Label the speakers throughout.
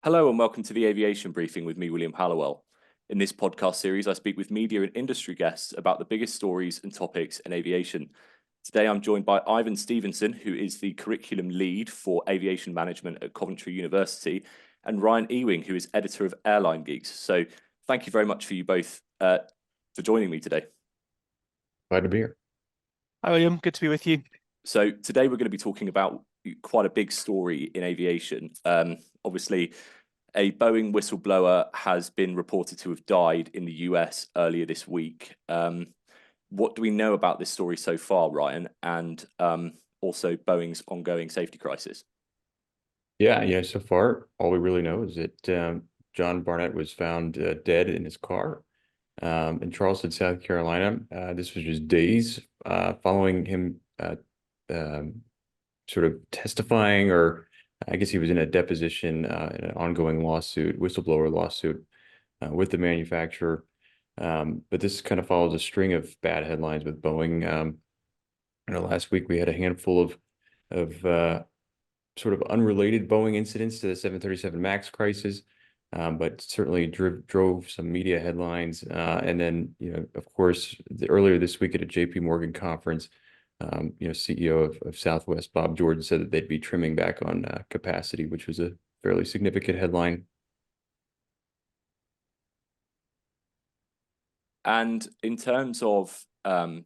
Speaker 1: Hello and welcome to the Aviation Briefing with me, William Hallowell. In this podcast series, I speak with media and industry guests about the biggest stories and topics in aviation. Today, I'm joined by Ivan Stevenson, who is the curriculum lead for aviation management at Coventry University, and Ryan Ewing, who is editor of AirlineGeeks. So thank you very much for you both for joining me today.
Speaker 2: Glad to be here.
Speaker 3: Hi, William. Good to be with you.
Speaker 1: So today we're going to be talking about quite a big story in aviation. Obviously, a Boeing whistleblower has been reported to have died in the US earlier this week. What do we know about this story so far, Ryan, and also Boeing's ongoing safety crisis?
Speaker 2: Yeah. So far, all we really know is that John Barnett was found dead in his car in Charleston, South Carolina. This was just days following him sort of testifying, or I guess he was in a deposition in an ongoing lawsuit, whistleblower lawsuit with the manufacturer. But this kind of follows a string of bad headlines with Boeing. Last week we had a handful of sort of unrelated Boeing incidents to the 737 MAX crisis, but certainly drove some media headlines. And then, of course, earlier this week at a JP Morgan conference, CEO of Southwest, Bob Jordan, said that they'd be trimming back on capacity, which was a fairly significant headline.
Speaker 1: And in terms of, John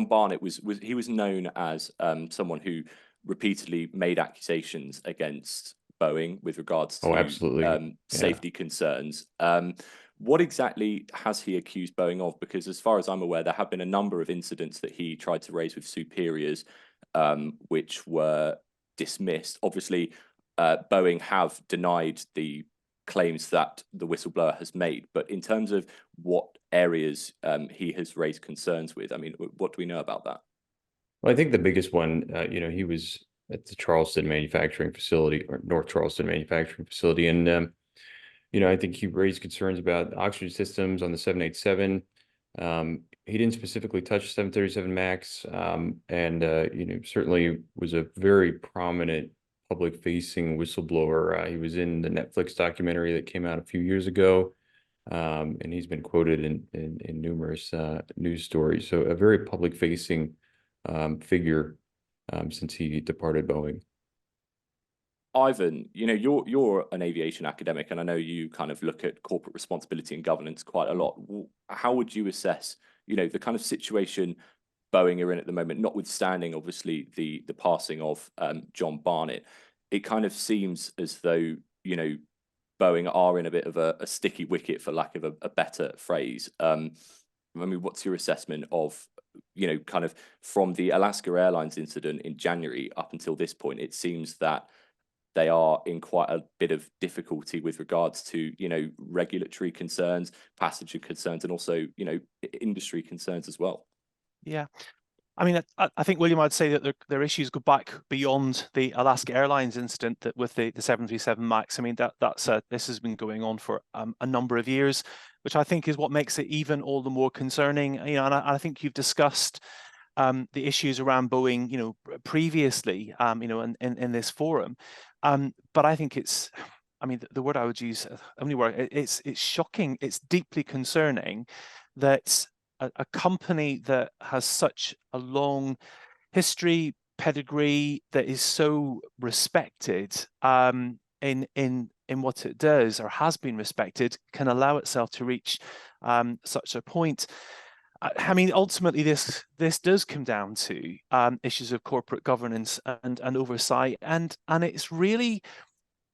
Speaker 1: Barnett was known as someone who repeatedly made accusations against Boeing with regards to
Speaker 2: absolutely.
Speaker 1: safety concerns. What exactly has he accused Boeing of? Because as far as I'm aware, there have been a number of incidents that he tried to raise with superiors, which were dismissed. Obviously, Boeing have denied the claims that the whistleblower has made. But in terms of what areas he has raised concerns with, I mean, what do we know about that?
Speaker 2: Well, I think the biggest one, he was at the Charleston manufacturing facility, or North Charleston manufacturing facility. And, I think he raised concerns about oxygen systems on the 787. He didn't specifically touch 737 MAX, and, certainly was a very prominent public-facing whistleblower. He was in the Netflix documentary that came out a few years ago, and he's been quoted in numerous news stories. So a very public-facing figure since he departed Boeing.
Speaker 1: Ivan, you're an aviation academic, and I know you kind of look at corporate responsibility and governance quite a lot. How would you assess, the kind of situation Boeing are in at the moment, notwithstanding obviously the passing of John Barnett? It kind of seems as though Boeing are in a bit of a sticky wicket, for lack of a better phrase. I mean, what's your assessment of kind of from the Alaska Airlines incident in January up until this point? It seems that they are in quite a bit of difficulty with regards to, regulatory concerns, passenger concerns, and also, industry concerns as well.
Speaker 3: Yeah. I mean, I think, William, I'd say that their issues go back beyond the Alaska Airlines incident that with the 737 MAX. I mean, this has been going on for a number of years, which I think is what makes it even all the more concerning. And I think you've discussed the issues around Boeing, previously, in this forum. But I think the word I would use, it's shocking, it's deeply concerning that a company that has such a long history, pedigree, that is so respected in what it does, or has been respected, can allow itself to reach such a point. I mean, ultimately, this does come down to issues of corporate governance and oversight, and it's really,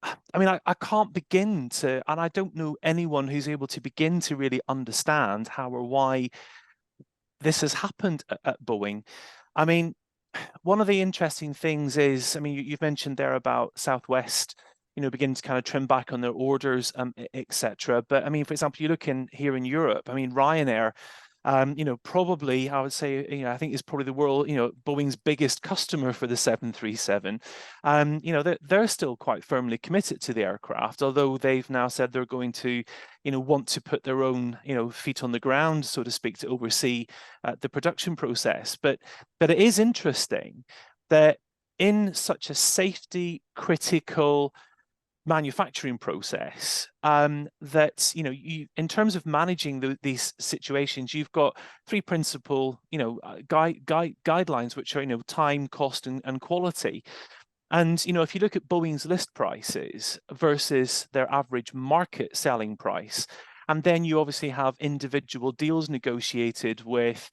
Speaker 3: I mean, I can't begin to, and I don't know anyone who's able to begin to really understand how or why this has happened at Boeing. I mean, one of the interesting things is, I mean, you've mentioned there about Southwest, beginning to kind of trim back on their orders, etc. But I mean, for example, you look here in Europe, I mean, Ryanair, probably, I would say, I think is probably the world, Boeing's biggest customer for the 737. They're still quite firmly committed to the aircraft, although they've now said they're going to, want to put their own, feet on the ground, so to speak, to oversee the production process. But it is interesting that in such a safety critical manufacturing process, that, you know, in terms of managing these situations, you've got three principal, you know, guidelines, which are, you know, time, cost, and quality. And, you know, if you look at Boeing's list prices versus their average market selling price, and then you obviously have individual deals negotiated with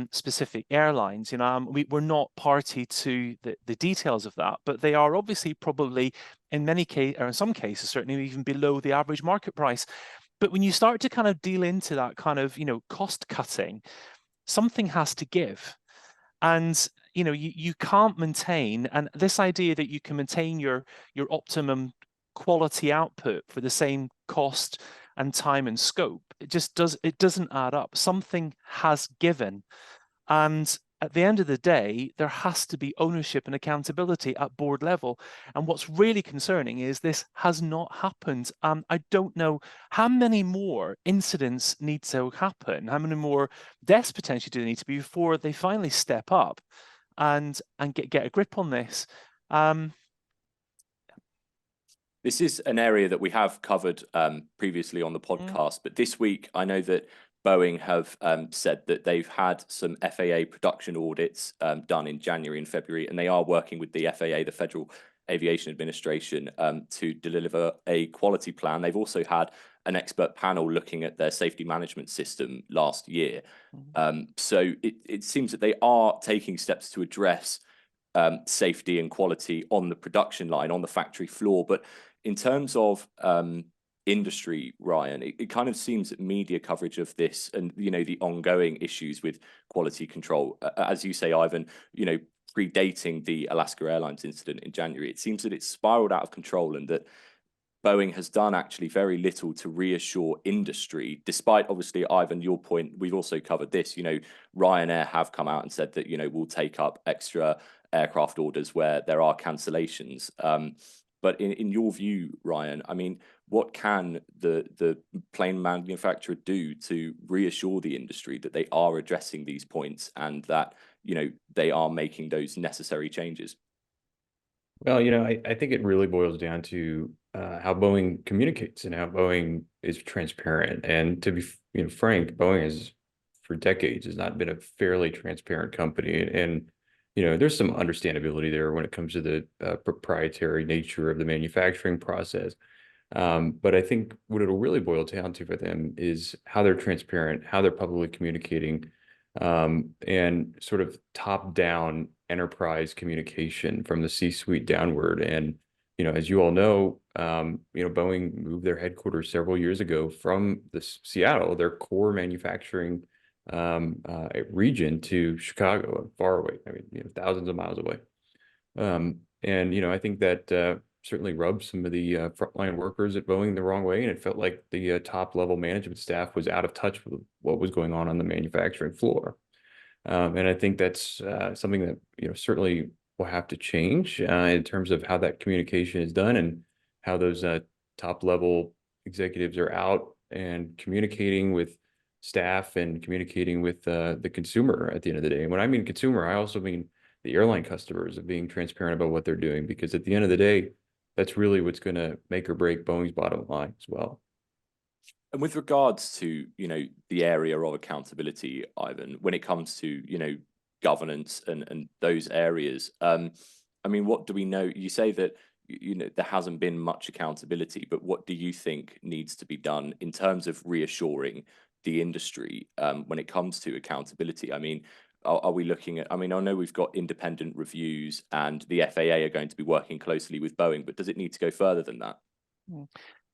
Speaker 3: specific airlines. You know, we're not party to the details of that, but they are obviously probably in many cases, or in some cases, certainly even below the average market price. But when you start to kind of deal into that kind of, you know, cost cutting, something has to give. And, you know, you can't maintain, and this idea that you can maintain your optimum quality output for the same cost and time and scope, it doesn't add up. Something has given. And at the end of the day, there has to be ownership and accountability at board level. And what's really concerning is this has not happened. I don't know how many more incidents need to happen, how many more deaths potentially do they need to be before they finally step up and get a grip on this.
Speaker 1: This is an area that we have covered previously on the podcast, but this week I know that Boeing have said that they've had some FAA production audits done in January and February, and they are working with the FAA, the Federal Aviation Administration, to deliver a quality plan. They've also had an expert panel looking at their safety management system last year. So it seems that they are taking steps to address safety and quality on the production line, on the factory floor. But in terms of industry, Ryan, it kind of seems that media coverage of this and, you know, the ongoing issues with quality control, as you say, Ivan, you know, predating the Alaska Airlines incident in January, it seems that it's spiraled out of control and that Boeing has done actually very little to reassure industry, despite obviously, Ivan, your point, we've also covered this, you know, Ryanair have come out and said that, you know, we'll take up extra aircraft orders where there are cancellations. But in your view, Ryan, I mean, what can the plane manufacturer do to reassure the industry that they are addressing these points and that, you know, they are making those necessary changes?
Speaker 2: Well, you know, I think it really boils down to how Boeing communicates and how Boeing is transparent. And to be, you know, frank, Boeing has for decades has not been a fairly transparent company. And you know, there's some understandability there when it comes to the proprietary nature of the manufacturing process. But I think what it'll really boil down to for them is how they're transparent, how they're publicly communicating, and sort of top-down enterprise communication from the C-suite downward. And, you know, as you all know, you know, Boeing moved their headquarters several years ago from Seattle, their core manufacturing region, to Chicago, far away. I mean, you know, thousands of miles away. And, you know, I think that certainly rubbed some of the frontline workers at Boeing the wrong way. And it felt like the top level management staff was out of touch with what was going on the manufacturing floor. And I think that's something that, you know, certainly will have to change in terms of how that communication is done and how those top level executives are out and communicating with staff and communicating with the consumer at the end of the day. And when I mean consumer, I also mean the airline customers, of being transparent about what they're doing, because at the end of the day, that's really what's going to make or break Boeing's bottom line as well.
Speaker 1: And with regards to, you know, the area of accountability, Ivan, when it comes to, you know, governance and those areas, I mean, what do we know? You say that, you know, there hasn't been much accountability, but what do you think needs to be done in terms of reassuring the industry when it comes to accountability? I mean, are we looking at, I mean, I know we've got independent reviews and the FAA are going to be working closely with Boeing, but does it need to go further than that?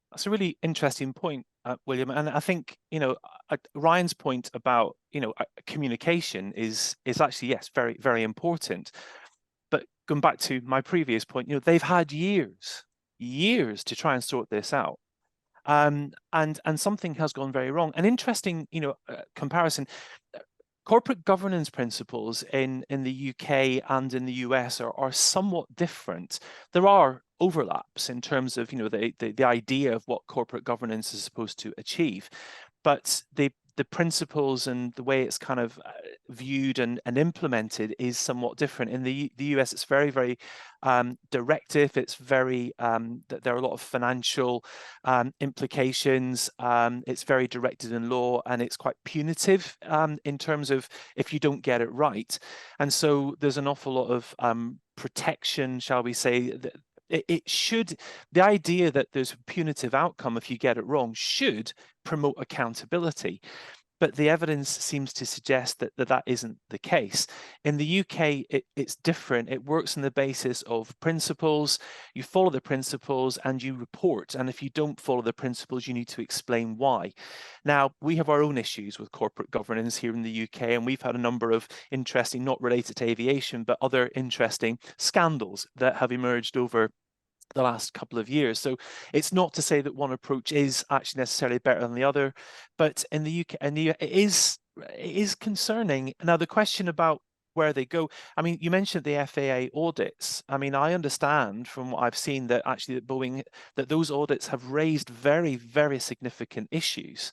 Speaker 3: That's a really interesting point, William. And I think, you know, Ryan's point about, you know, communication is actually, yes, very, very important. But going back to my previous point, you know, they've had years to try and sort this out. And something has gone very wrong. An interesting, you know, comparison. Corporate governance principles in the UK and in the US are somewhat different. There are overlaps in terms of, you know, the idea of what corporate governance is supposed to achieve, but they the principles and the way it's kind of viewed and implemented is somewhat different. In the US, it's very, very directive. It's very, there are a lot of financial implications. It's very directed in law, and it's quite punitive in terms of if you don't get it right. And so there's an awful lot of protection, shall we say, that it should, the idea that there's a punitive outcome if you get it wrong should promote accountability. But the evidence seems to suggest that that isn't the case. In the UK, it's different. It works on the basis of principles. You follow the principles and you report. And if you don't follow the principles, you need to explain why. Now, we have our own issues with corporate governance here in the UK, and we've had a number of interesting, not related to aviation, but other interesting scandals that have emerged over the last couple of years. So it's not to say that one approach is actually necessarily better than the other, but in the UK, it is concerning. Now, the question about where they go, I mean, you mentioned the FAA audits. I mean, I understand from what I've seen that actually that Boeing, that those audits have raised very, very significant issues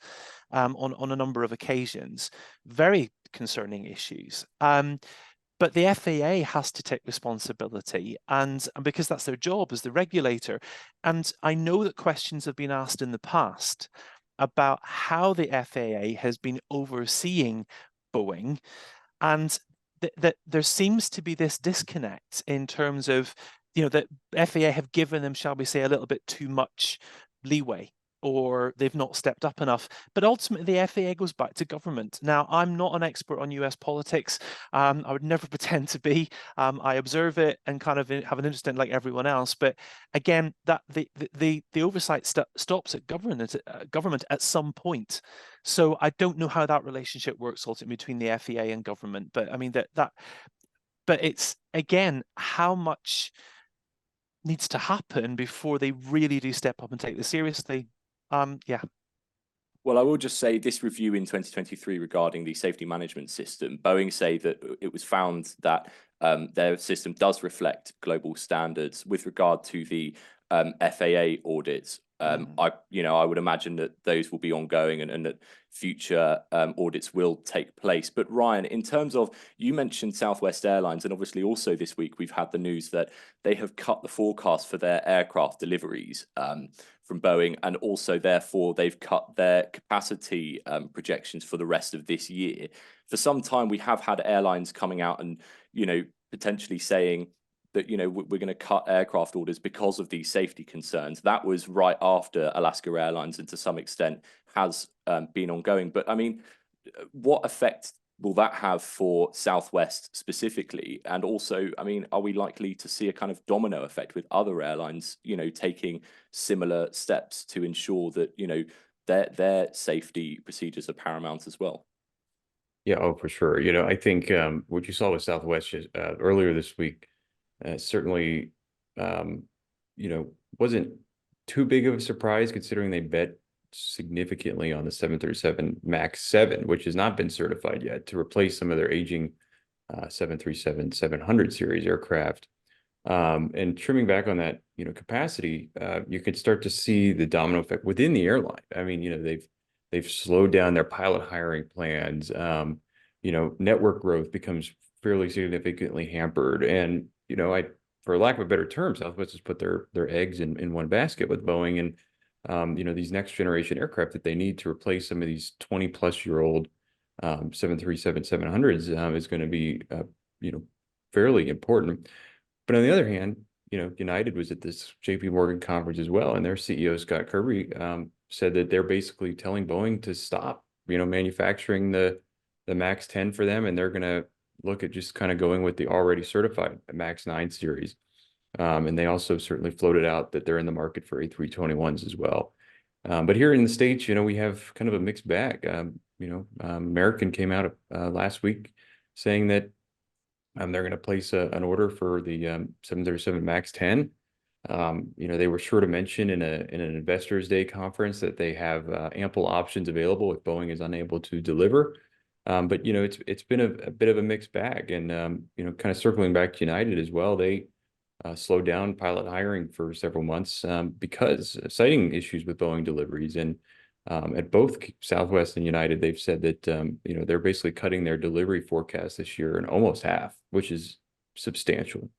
Speaker 3: on a number of occasions, very concerning issues. But the FAA has to take responsibility, and because that's their job as the regulator. And I know that questions have been asked in the past about how the FAA has been overseeing Boeing, and that there seems to be this disconnect in terms of, you know, that FAA have given them, shall we say, a little bit too much leeway, or they've not stepped up enough. But ultimately, the FAA goes back to government. Now, I'm not an expert on US politics. I would never pretend to be. I observe it and kind of have an interest in like everyone else. But again, that the oversight stops at government at some point. So I don't know how that relationship works ultimately between the FAA and government. But I mean but it's, again, how much needs to happen before they really do step up and take this seriously. Yeah.
Speaker 1: Well, I will just say this review in 2023 regarding the safety management system, Boeing say that it was found that their system does reflect global standards with regard to the FAA audits. I would imagine that those will be ongoing and that future audits will take place. But Ryan, in terms of, you mentioned Southwest Airlines, and obviously also this week we've had the news that they have cut the forecast for their aircraft deliveries from Boeing, and also therefore they've cut their capacity projections for the rest of this year. For some time we have had airlines coming out and, you know, potentially saying that, you know, we're going to cut aircraft orders because of these safety concerns. That was right after Alaska Airlines, and to some extent has been ongoing. But I mean, what effect will that have for Southwest specifically? And also, I mean, are we likely to see a kind of domino effect with other airlines, you know, taking similar steps to ensure that, you know, their safety procedures are paramount as well?
Speaker 2: Yeah, oh, for sure. You know, I think what you saw with Southwest earlier this week certainly, you know, wasn't too big of a surprise considering they bet significantly on the 737 MAX 7, which has not been certified yet, to replace some of their aging 737-700 series aircraft. And trimming back on that, you know, capacity, you can start to see the domino effect within the airline. I mean, you know, they've slowed down their pilot hiring plans. You know, network growth becomes fairly significantly hampered. And, you know, for lack of a better term, Southwest has put their eggs in one basket with Boeing, and you know, these next generation aircraft that they need to replace some of these 20-plus-year-old 737-700s is going to be you know, fairly important. But on the other hand, you know, United was at this JP Morgan conference as well, and their CEO Scott Kirby said that they're basically telling Boeing to stop, you know, manufacturing the MAX 10 for them, and they're going to look at just kind of going with the already certified MAX 9 series. And they also certainly floated out that they're in the market for A321s as well. But here in the States, you know, we have kind of a mixed bag. You know, American came out last week saying that they're going to place an order for the 737 MAX 10. You know, they were sure to mention in an Investors Day conference that they have ample options available if Boeing is unable to deliver. But, you know, it's been a bit of a mixed bag. And, you know, kind of circling back to United as well, they slowed down pilot hiring for several months because citing issues with Boeing deliveries. And At both Southwest and United, they've said that you know, they're basically cutting their delivery forecast this year in almost half, which is substantial.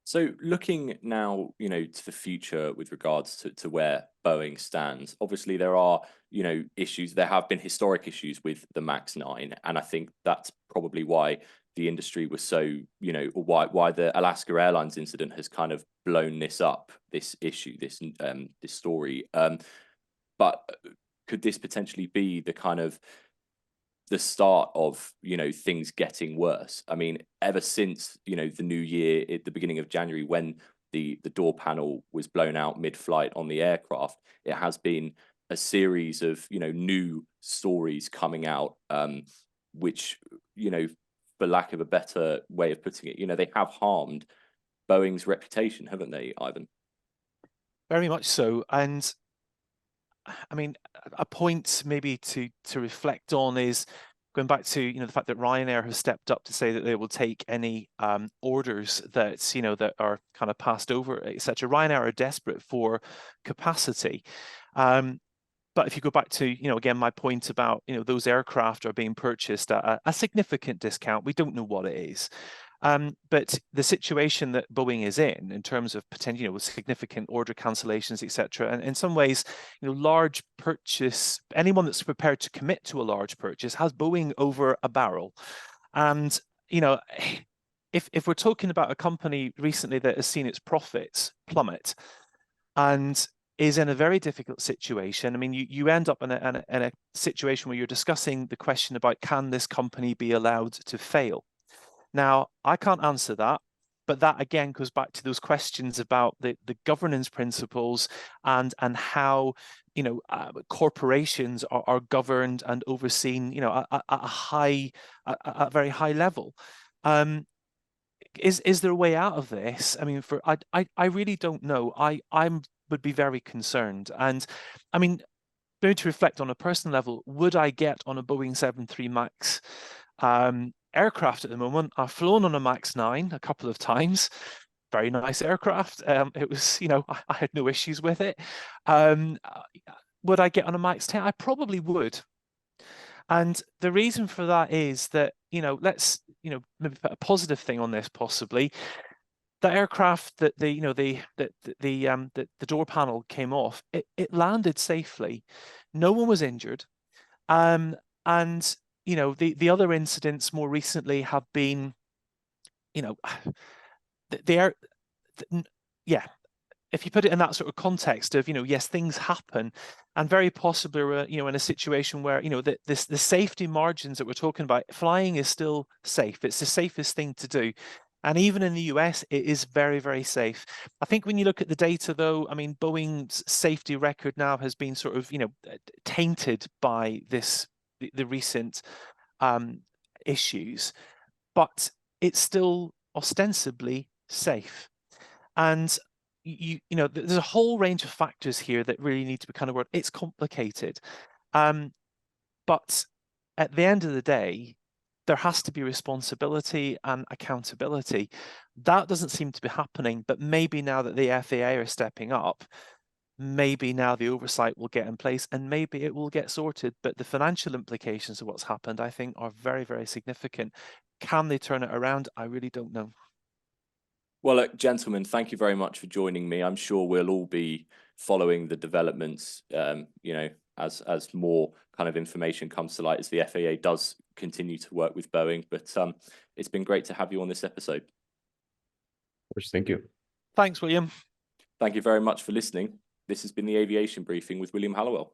Speaker 1: So looking now, you know, to the future with regards to where Boeing stands, obviously there are, you know, issues. There have been historic issues with the MAX 9, and I think that's probably why the industry was so, you know, or why the Alaska Airlines incident has kind of blown this up, this issue, this story. But could this potentially be the kind of the start of, you know, things getting worse? I mean, ever since, you know, the new year at the beginning of January, when the door panel was blown out mid-flight on the aircraft, it has been a series of, you know, new stories coming out, which, you know, for lack of a better way of putting it, you know, they have harmed Boeing's reputation, haven't they, Ivan?
Speaker 3: Very much so. And I mean, a point maybe to reflect on is going back to, you know, the fact that Ryanair has stepped up to say that they will take any orders that, you know, that are kind of passed over, etc. Ryanair are desperate for capacity. But if you go back to, you know, again, my point about, you know, those aircraft are being purchased at a significant discount. We don't know what it is. But the situation that Boeing is in terms of potential, you know, with significant order cancellations, etc., and in some ways, you know, large purchase, anyone that's prepared to commit to a large purchase has Boeing over a barrel. And, you know, if we're talking about a company recently that has seen its profits plummet and is in a very difficult situation, I mean, you end up in a situation where you're discussing the question about, can this company be allowed to fail? Now, I can't answer that, but that again goes back to those questions about the governance principles and how, you know, corporations are governed and overseen, you know, at a very high level. Is there a way out of this? I mean, I really don't know. I would be very concerned. And I mean, going to reflect on a personal level, would I get on a Boeing 73 MAX aircraft at the moment? I've flown on a MAX 9 a couple of times. Very nice aircraft. It was, you know, I had no issues with it. Would I get on a MAX 10? I probably would. And the reason for that is that, you know, let's, you know, maybe put a positive thing on this possibly. That aircraft that the door panel came off, it landed safely. No one was injured. And you know, the other incidents more recently have been, you know, yeah, if you put it in that sort of context of, you know, yes, things happen, and very possibly, you know, in a situation where, you know, the safety margins that we're talking about, flying is still safe. It's the safest thing to do. And even in the US, it is very, very safe. I think when you look at the data, though, I mean, Boeing's safety record now has been sort of, you know, tainted by the recent issues, but it's still ostensibly safe. And you know, there's a whole range of factors here that really need to be kind of worked. It's complicated, but at the end of the day, there has to be responsibility and accountability. That doesn't seem to be happening, but maybe now that the FAA are stepping up, maybe now the oversight will get in place and maybe it will get sorted. But the financial implications of what's happened, I think, are very, very significant. Can they turn it around? I really don't know.
Speaker 1: Well, look, gentlemen, thank you very much for joining me. I'm sure we'll all be following the developments, you know, as more kind of information comes to light, as the FAA does continue to work with Boeing. But it's been great to have you on this episode.
Speaker 2: Of course, thank you.
Speaker 3: Thanks, William.
Speaker 1: Thank you very much for listening. This has been the Aviation Briefing with William Hallowell.